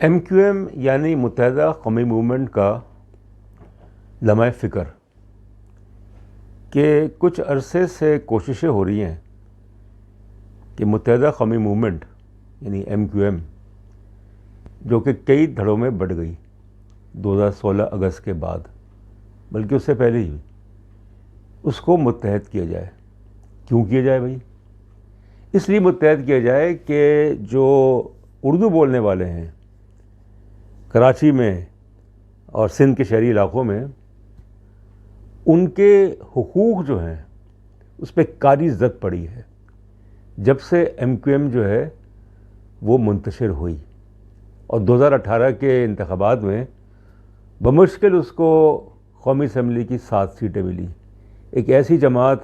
M Q M یعنی متحدہ قومی موومنٹ کا لمحہ فکر کہ کچھ عرصے سے کوششیں ہو رہی ہیں کہ متحدہ قومی موومنٹ یعنی ایم کیو ایم جو کہ کئی دھڑوں میں بٹ گئی 2016 اگست کے بعد، بلکہ اس سے پہلے ہی اس کو متحد کیا جائے۔ کیوں کیا جائے بھائی؟ اس لیے متحد کیا جائے کہ جو اردو بولنے والے ہیں کراچی میں اور سندھ کے شہری علاقوں میں، ان کے حقوق جو ہیں اس پہ کاری زد پڑی ہے جب سے ایم کیو ایم جو ہے وہ منتشر ہوئی، اور 2018 کے انتخابات میں بمشکل اس کو قومی اسمبلی کی 7 سیٹیں ملی۔ ایک ایسی جماعت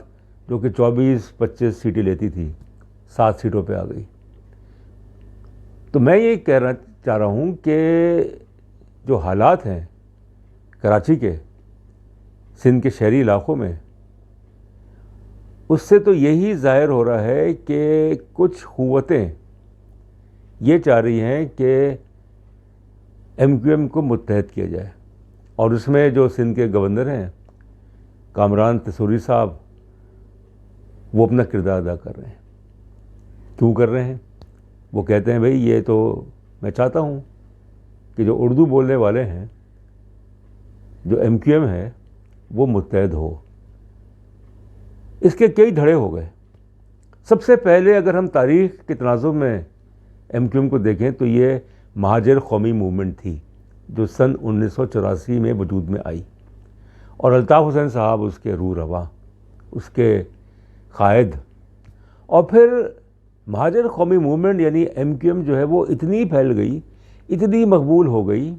جو کہ 24-25 سیٹیں لیتی تھی 7 سیٹوں پہ آ گئی۔ تو میں یہ کہنا چاہ رہا ہوں کہ جو حالات ہیں کراچی کے، سندھ کے شہری علاقوں میں، اس سے تو یہی ظاہر ہو رہا ہے کہ کچھ قوتیں یہ چاہ رہی ہیں کہ ایم کیو ایم کو متحد کیا جائے، اور اس میں جو سندھ کے گورنر ہیں کامران تسوری صاحب، وہ اپنا کردار ادا کر رہے ہیں۔ کیوں کر رہے ہیں؟ وہ کہتے ہیں بھئی یہ تو میں چاہتا ہوں کہ جو اردو بولنے والے ہیں، جو ایم کیو ایم ہے، وہ متحد ہو۔ اس کے کئی دھڑے ہو گئے۔ سب سے پہلے اگر ہم تاریخ کے تناظر میں ایم کیو ایم کو دیکھیں تو یہ مہاجر قومی موومنٹ تھی جو سن 1984 میں وجود میں آئی، اور الطاف حسین صاحب اس کے روح رواں، اس کے قائد۔ اور پھر مہاجر قومی موومنٹ یعنی ایم کیو ایم جو ہے وہ اتنی پھیل گئی، اتنی مقبول ہو گئی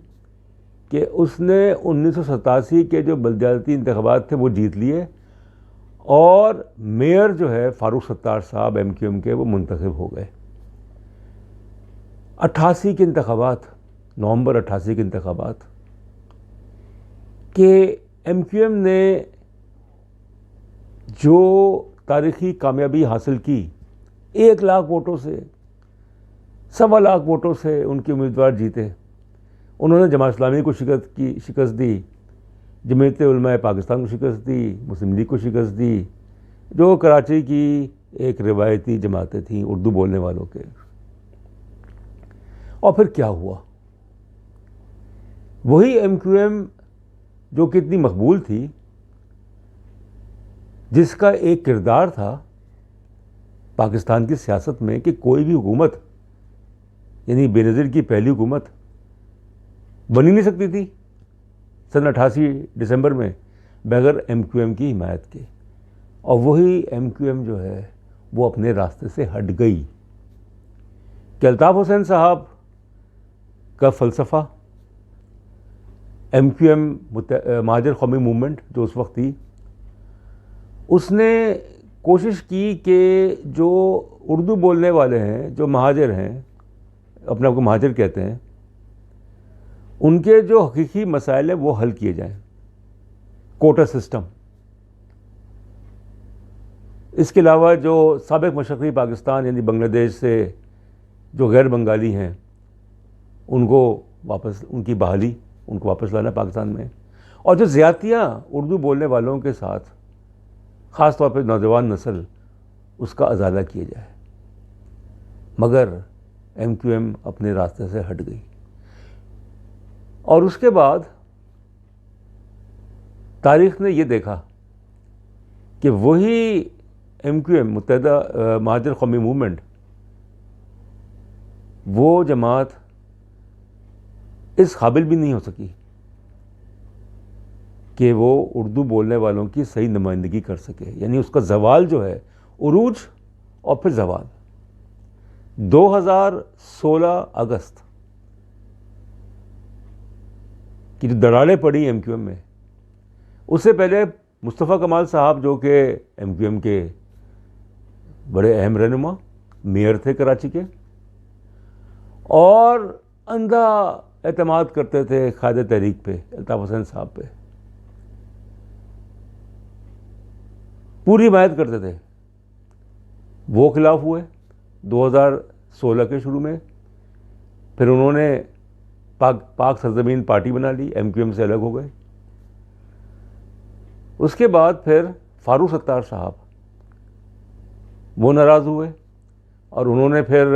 کہ اس نے 1987 کے جو بلدیاتی انتخابات تھے وہ جیت لیے، اور میئر جو ہے فاروق ستار صاحب ایم کیو ایم کے، وہ منتخب ہو گئے۔ 88 کے انتخابات، نومبر 88 کے انتخابات، کہ ایم کیو ایم نے جو تاریخی کامیابی حاصل کی، 1 لاکھ ووٹوں سے، 1.25 لاکھ ووٹوں سے ان کے امیدوار جیتے۔ انہوں نے جماعت اسلامی کو شکست دی، جمعیت علماء پاکستان کو شکست دی، مسلم لیگ کو شکست دی، جو کراچی کی ایک روایتی جماعتیں تھیں اردو بولنے والوں کے۔ اور پھر کیا ہوا؟ وہی ایم کیو ایم جو کہ اتنی مقبول تھی، جس کا ایک کردار تھا پاکستان کی سیاست میں کہ کوئی بھی حکومت، یعنی بے نظیر کی پہلی حکومت بن ہی نہیں سکتی تھی سن 88 دسمبر میں بغیر ایم کیو ایم کی حمایت کے۔ اور وہی ایم کیو ایم جو ہے وہ اپنے راستے سے ہٹ گئی کہ الطاف حسین صاحب کا فلسفہ، ایم کیو ایم مہاجر قومی موومنٹ جو اس وقت تھی، اس نے کوشش کی کہ جو اردو بولنے والے ہیں، جو مہاجر ہیں، اپنے آپ کو مہاجر کہتے ہیں، ان کے جو حقیقی مسائل ہیں وہ حل کیے جائیں۔ کوٹا سسٹم، اس کے علاوہ جو سابق مشرقی پاکستان یعنی بنگلہ دیش سے جو غیر بنگالی ہیں، ان کو واپس، ان کی بحالی، ان کو واپس لانا پاکستان میں، اور جو زیادتیاں اردو بولنے والوں کے ساتھ، خاص طور پہ نوجوان نسل، اس کا ازالہ کیا جائے۔ مگر ایم کیو ایم اپنے راستے سے ہٹ گئی، اور اس کے بعد تاریخ نے یہ دیکھا کہ وہی ایم کیو ایم متحدہ مہاجر قومی موومنٹ، وہ جماعت اس قابل بھی نہیں ہو سکی کہ وہ اردو بولنے والوں کی صحیح نمائندگی کر سکے۔ یعنی اس کا زوال جو ہے، عروج اور پھر زوال، 2016 اگست کی جو دراڑیں پڑی ایم کیو ایم میں، اس سے پہلے مصطفیٰ کمال صاحب جو کہ ایم کیو ایم کے بڑے اہم رہنما، میئر تھے کراچی کے، اور اندھا اعتماد کرتے تھے قائد تحریک پہ، الطاف حسین صاحب پہ، پوری حمایت کرتے تھے۔ وہ خلاف ہوئے 2016 کے شروع میں، پھر انہوں نے پاک سرزمین پارٹی بنا لی, ایم کیو ایم سے الگ ہو گئے. اس کے بعد پھر فاروق ستار صاحب وہ ناراض ہوئے اور انہوں نے پھر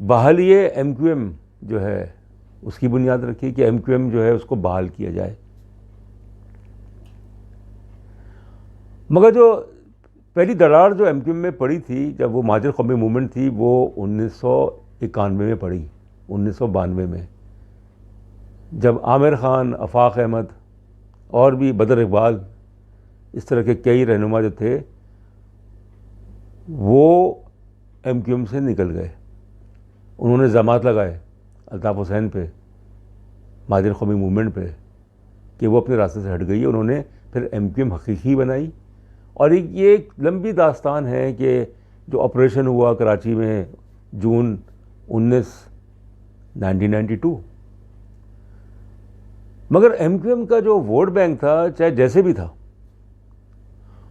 بحالی ایم کیو ایم جو ہے اس کی بنیاد رکھی کہ ایم کیو ایم جو ہے اس کو بحال کیا جائے. مگر جو پہلی دراڑ جو ایم کیو ایم میں پڑی تھی جب وہ مہاجر قومی موومنٹ تھی وہ 1991 میں پڑی, 1992 میں, جب عامر خان, آفاق احمد اور بھی بدر اقبال اس طرح کے کئی رہنما جو تھے وہ ایم کیو ایم سے نکل گئے. انہوں نے الزامات لگائے الطاف حسین پہ, مہاجر قومی موومنٹ پہ, کہ وہ اپنے راستے سے ہٹ گئی. انہوں نے پھر ایم کیو ایم حقیقی بنائی. اور یہ ایک لمبی داستان ہے کہ جو آپریشن ہوا کراچی میں جون 1992, مگر ایم کیو ایم کا جو ووٹ بینک تھا چاہے جیسے بھی تھا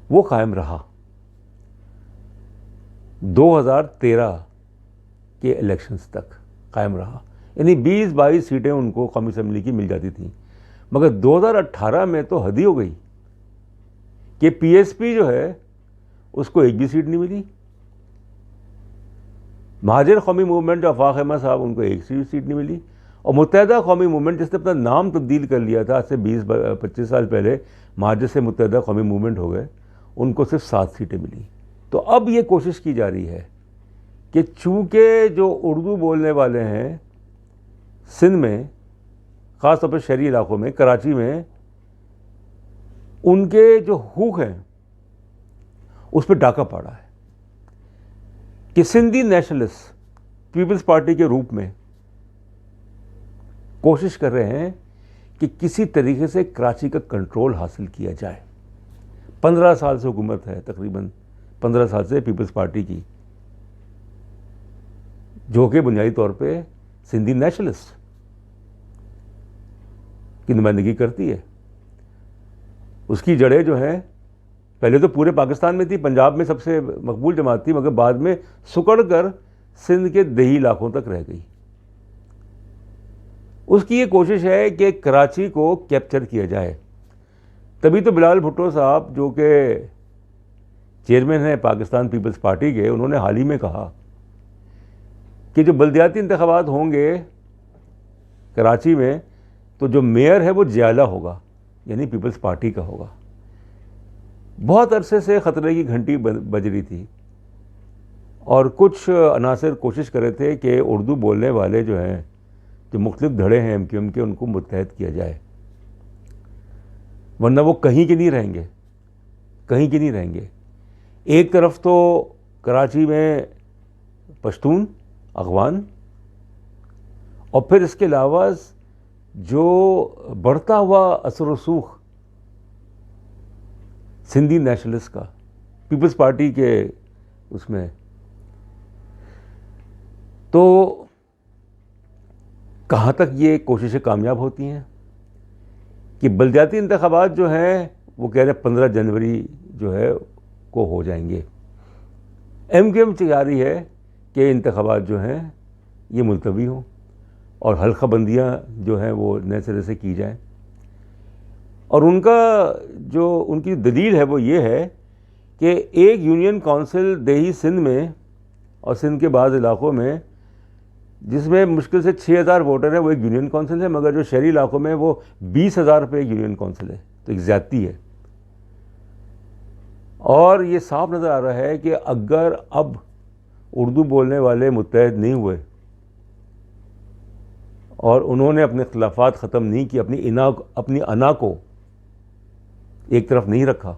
وہ قائم رہا. 2013 کے الیکشنز تک قائم رہا, یعنی 20-22 سیٹیں ان کو قومی اسمبلی کی مل جاتی تھیں. مگر 2018 میں تو حد ہی ہو گئی کہ پی ایس پی جو ہے اس کو ایک بھی سیٹ نہیں ملی. مہاجر قومی موومنٹ جو آفاق احمد صاحب ان کو ایک سیٹ نہیں ملی, اور متحدہ قومی موومنٹ جس نے اپنا نام تبدیل کر لیا تھا آج سے 20-25 سال پہلے, مہاجر سے متحدہ قومی موومنٹ ہو گئے, ان کو صرف 7 سیٹیں ملی. تو اب یہ کوشش کی جا رہی ہے کہ چونکہ جو اردو بولنے والے ہیں سندھ میں, خاص طور پر شہری علاقوں میں, کراچی میں, ان کے جو حقوق ہیں اس پہ ڈاکہ پڑا ہے کہ سندھی نیشنلسٹ پیپلز پارٹی کے روپ میں کوشش کر رہے ہیں کہ کسی طریقے سے کراچی کا کنٹرول حاصل کیا جائے. 15 سال سے حکومت ہے, تقریباً 15 سال سے پیپلز پارٹی کی, جو کہ بنیادی طور پہ سندھی نیشنلسٹ کی نمائندگی کرتی ہے. اس کی جڑیں جو ہیں پہلے تو پورے پاکستان میں تھی, پنجاب میں سب سے مقبول جماعت تھی, مگر بعد میں سکڑ کر سندھ کے دیہی علاقوں تک رہ گئی. اس کی یہ کوشش ہے کہ کراچی کو کیپچر کیا جائے. تبھی تو بلال بھٹو صاحب جو کہ چیئرمین ہیں پاکستان پیپلز پارٹی کے, انہوں نے حال ہی میں کہا کہ جو بلدیاتی انتخابات ہوں گے کراچی میں تو جو میئر ہے وہ جیالہ ہوگا, یعنی پیپلز پارٹی کا ہوگا. بہت عرصے سے خطرے کی گھنٹی بج رہی تھی اور کچھ عناصر کوشش کر رہے تھے کہ اردو بولنے والے جو ہیں, جو مختلف دھڑے ہیں ایم کیو ایم کے, ان کو متحد کیا جائے, ورنہ وہ کہیں کے نہیں رہیں گے, کہیں کے نہیں رہیں گے. ایک طرف تو کراچی میں پشتون, اغوان, اور پھر اس کے علاوہ جو بڑھتا ہوا اثر و رسوخ سندھی نیشنلسٹ کا پیپلز پارٹی کے اس میں, تو کہاں تک یہ کوششیں کامیاب ہوتی ہیں کہ بلدیاتی انتخابات جو ہیں وہ کہہ رہے ہیں 15 جنوری جو ہے کو ہو جائیں گے. ایم کیو ایم چاہ رہی ہے کہ انتخابات جو ہیں یہ ملتوی ہوں اور حلقہ بندیاں جو ہیں وہ نئے سرے سے کی جائیں. اور ان کا جو ان کی دلیل ہے وہ یہ ہے کہ ایک یونین کونسل دیہی سندھ میں اور سندھ کے بعض علاقوں میں جس میں مشکل سے 6,000 ووٹر ہیں وہ ایک یونین کونسل ہے, مگر جو شہری علاقوں میں وہ 20,000 پہ ایک یونین کونسل ہے, تو ایک زیادتی ہے. اور یہ صاف نظر آ رہا ہے کہ اگر اب اردو بولنے والے متحد نہیں ہوئے اور انہوں نے اپنے اختلافات ختم نہیں کی, اپنی انا کو ایک طرف نہیں رکھا,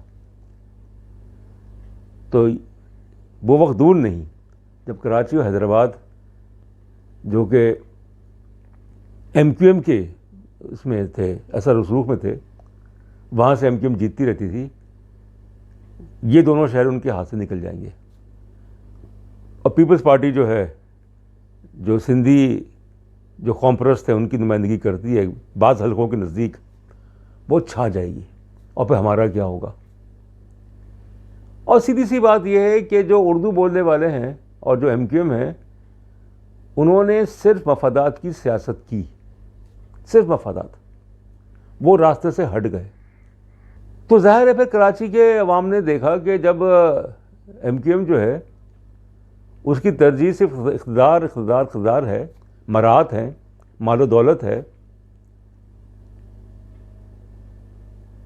تو وہ وقت دور نہیں جب کراچی اور حیدرآباد جو کہ ایم کیو ایم کے اس میں تھے, اثر رسوخ میں تھے, وہاں سے ایم کیو ایم جیتتی رہتی تھی, یہ دونوں شہر ان کے ہاتھ سے نکل جائیں گے. اور پیپلز پارٹی جو ہے, جو سندھی جو قوم پرست ہے ان کی نمائندگی کرتی ہے بعض حلقوں کے نزدیک, وہ چھا جائے گی. اور پھر ہمارا کیا ہوگا؟ اور سیدھی سی بات یہ ہے کہ جو اردو بولنے والے ہیں اور جو ایم کیو ایم ہیں انہوں نے صرف مفادات کی سیاست کی، صرف مفادات، وہ راستے سے ہٹ گئے. تو ظاہر ہے پھر کراچی کے عوام نے دیکھا کہ جب ایم کیو ایم جو ہے اس کی ترجیح صرف اقتدار اقتدار اقتدار ہے، مرات ہیں، مال و دولت ہے،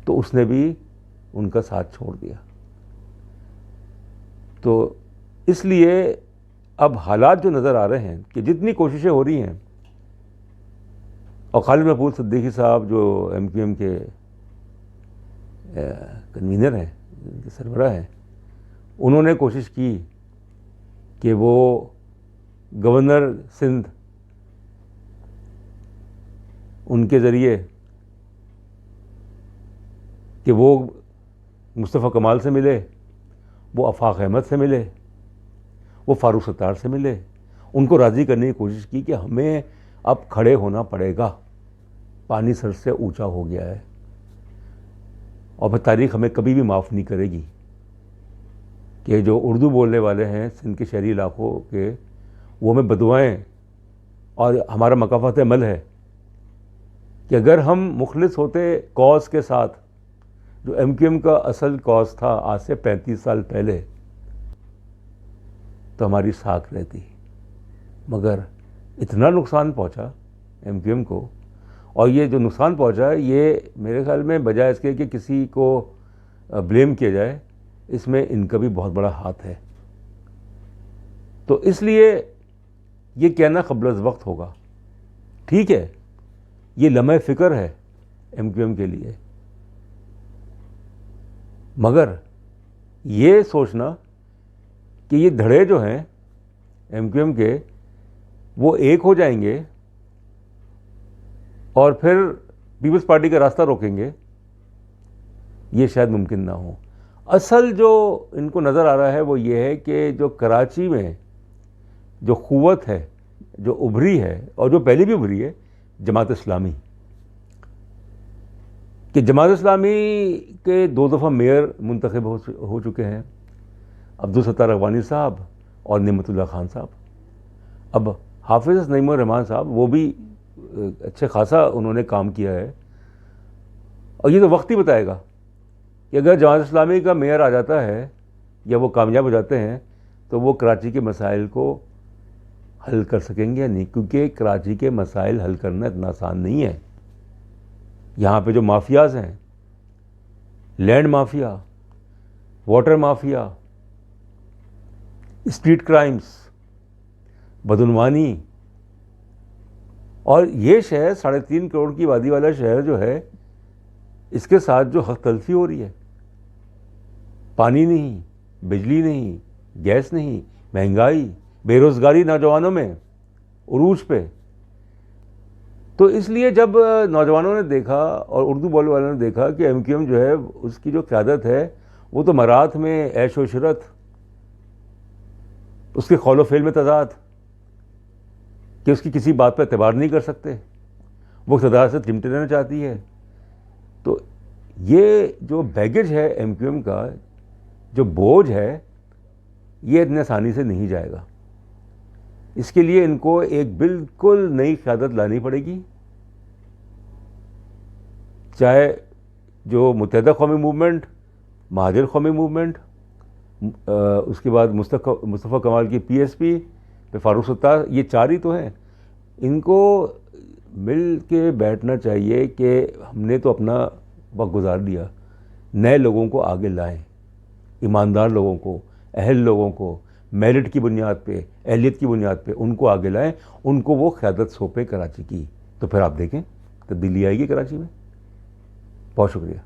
تو اس نے بھی ان کا ساتھ چھوڑ دیا. تو اس لیے اب حالات جو نظر آ رہے ہیں کہ جتنی کوششیں ہو رہی ہیں، اور خالد محمود صدیقی صاحب جو ایم کیو ایم کے کنوینر ہیں، ان کے سربراہ ہیں، انہوں نے کوشش کی کہ وہ گورنر سندھ ان کے ذریعے کہ وہ مصطفیٰ کمال سے ملے، وہ آفاق احمد سے ملے، وہ فاروق ستار سے ملے، ان کو راضی کرنے کی کوشش کی کہ ہمیں اب کھڑے ہونا پڑے گا، پانی سر سے اونچا ہو گیا ہے، اور پھر تاریخ ہمیں کبھی بھی معاف نہیں کرے گی کہ جو اردو بولنے والے ہیں سندھ کے شہری علاقوں کے، وہ ہمیں بدوائیں. اور ہمارا مکافات عمل ہے کہ اگر ہم مخلص ہوتے کاز کے ساتھ، جو ایم کیو ایم کا اصل کاز تھا آج سے 35 سال پہلے، تو ہماری ساکھ رہتی. مگر اتنا نقصان پہنچا ایم کیو ایم کو، اور یہ جو نقصان پہنچا یہ میرے خیال میں بجائے اس کے کہ کسی کو بلیم کیا جائے، اس میں ان کا بھی بہت بڑا ہاتھ ہے. تو اس لیے یہ کہنا قبل از وقت ہوگا. ٹھیک ہے، یہ لمحہ فکر ہے ایم کیو ایم کے لیے، مگر یہ سوچنا کہ یہ دھڑے جو ہیں ایم کیو ایم کے وہ ایک ہو جائیں گے اور پھر پیپلز پارٹی کا راستہ روکیں گے، یہ شاید ممکن نہ ہو. اصل جو ان کو نظر آ رہا ہے وہ یہ ہے کہ جو کراچی میں جو قوت ہے، جو ابھری ہے اور جو پہلے بھی ابھری ہے، جماعت اسلامی، کہ جماعت اسلامی کے 2 دفعہ میئر منتخب ہو چکے ہیں، عبدالستار اغوانی صاحب اور نعمت اللہ خان صاحب. اب حافظ نعیم الرحمان صاحب وہ بھی اچھے خاصا انہوں نے کام کیا ہے، اور یہ تو وقت ہی بتائے گا کہ اگر جماعت اسلامی کا میئر آ جاتا ہے یا وہ کامیاب ہو جاتے ہیں تو وہ کراچی کے مسائل کو حل کر سکیں گے یا نہیں، کیونکہ کراچی کے مسائل حل کرنا اتنا آسان نہیں ہے. یہاں پہ جو مافیاز ہیں، land mafia, water mafia, street crimes, بدعنوانی، اور یہ شہر 3.5 کروڑ کی آبادی والا شہر جو ہے، اس کے ساتھ جو حق تلفی ہو رہی ہے، پانی نہیں، بجلی نہیں، گیس نہیں، مہنگائی، بے روزگاری نوجوانوں میں عروج پہ. تو اس لیے جب نوجوانوں نے دیکھا اور اردو بولنے والوں نے دیکھا کہ ایم کیو ایم جو ہے اس کی جو قیادت ہے وہ تو مرات میں عیش و عشرت، اس کے قول و فعل میں تضاد، کہ اس کی کسی بات پہ اعتبار نہیں کر سکتے، وہ اقتدار سے چمٹے رہنا چاہتی ہے. تو یہ جو بیگیج ہے ایم کیو ایم کا، جو بوجھ ہے، یہ اتنے آسانی سے نہیں جائے گا. اس کے لیے ان کو ایک بالکل نئی قیادت لانی پڑے گی، چاہے جو متحدہ قومی موومنٹ، مہاجر قومی موومنٹ، اس کے بعد مصطفیٰ کمال کی پی ایس پی، پھر فاروق ستار، یہ 4 ہی تو ہیں. ان کو مل کے بیٹھنا چاہیے کہ ہم نے تو اپنا وقت گزار دیا، نئے لوگوں کو آگے لائیں، ایماندار لوگوں کو، اہل لوگوں کو، میرٹ کی بنیاد پہ، اہلیت کی بنیاد پہ ان کو آگے لائیں، ان کو وہ قیادت سونپیں کراچی کی. تو پھر آپ دیکھیں تبدیلی آئے گی کراچی میں. بہت شکریہ.